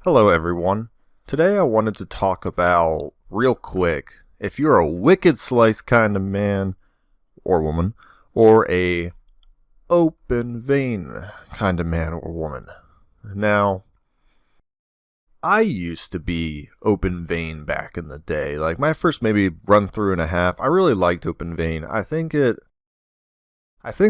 Hello everyone. Today I wanted to talk about, real quick, if you're a wicked slice kind of man or woman, or a open vein kind of man or woman. Now, I used to be open vein back in the day. Like my first maybe run through and a half, I really liked open vein. I think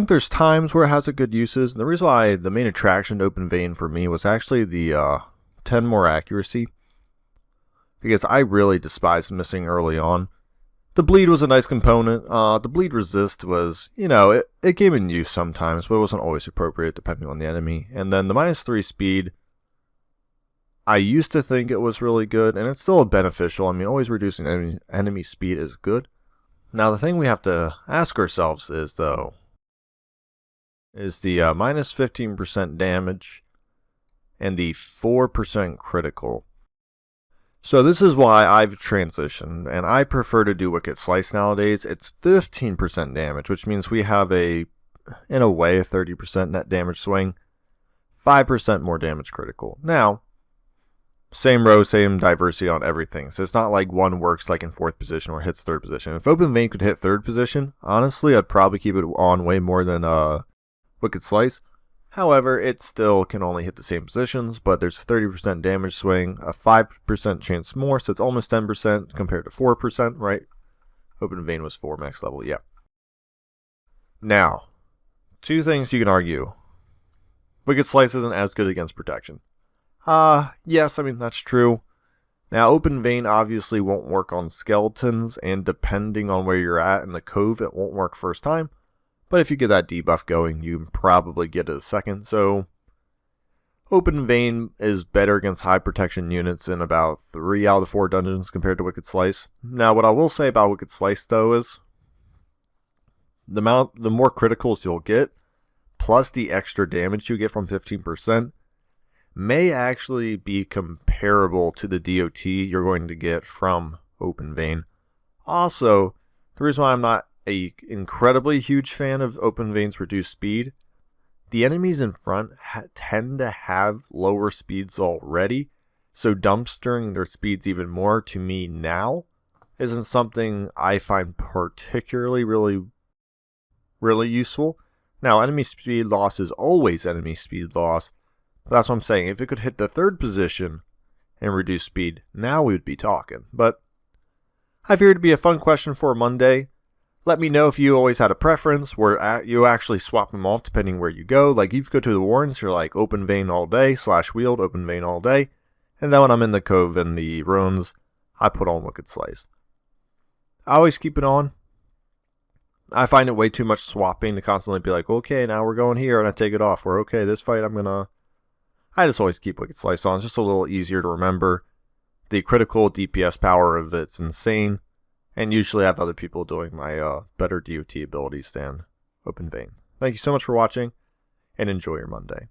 there's times where it has a good uses. And the reason why the main attraction to open vein for me was actually the 10 more accuracy, because I really despised missing early on. The bleed was a nice component. The bleed resist was, it came in use sometimes, but it wasn't always appropriate depending on the enemy. And then the -3 speed, I used to think it was really good, and it's still beneficial. I mean, always reducing enemy speed is good. Now the thing we have to ask ourselves is the -15% damage and the 4% critical. So this is why I've transitioned, and I prefer to do Wicked Slice nowadays. It's 15% damage, which means we have in a way, a 30% net damage swing, 5% more damage critical. Now, same row, same diversity on everything. So it's not like one works like in 4th position or hits 3rd position. If Open Vein could hit 3rd position, honestly, I'd probably keep it on way more than Wicked Slice. However, it still can only hit the same positions, but there's a 30% damage swing, a 5% chance more, so it's almost 10% compared to 4%, right? Open Vein was 4 max level, yeah. Now, two things you can argue. Wicked Slice isn't as good against protection. Yes, I mean, that's true. Now, Open Vein obviously won't work on skeletons, and depending on where you're at in the cove, it won't work first time. But if you get that debuff going, you can probably get it a second. So, Open Vein is better against high protection units in about 3 out of the 4 dungeons compared to Wicked Slice. Now, what I will say about Wicked Slice, though, is the more criticals you'll get, plus the extra damage you get from 15%, may actually be comparable to the DOT you're going to get from Open Vein. Also, the reason why I'm not an incredibly huge fan of Open Vein's reduced speed, the enemies in front tend to have lower speeds already, so dumpstering their speeds even more to me now isn't something I find particularly really useful. Now, enemy speed loss is always enemy speed loss, but that's what I'm saying. If it could hit the 3rd position and reduce speed, now we would be talking. But I figured it'd be a fun question for a Monday. Let me know if you always had a preference where you actually swap them off depending where you go. Like, you go to the Warrens, you're like Open Vein all day, /Wield, Open Vein all day. And then when I'm in the Cove and the Ruins, I put on Wicked Slice. I always keep it on. I find it way too much swapping to constantly be like, okay, now we're going here, and I take it off. Or, okay, this fight I just always keep Wicked Slice on. It's just a little easier to remember. The critical DPS power of it's insane. And usually I have other people doing my better DOT abilities than Open Vein. Thank you so much for watching, and enjoy your Monday.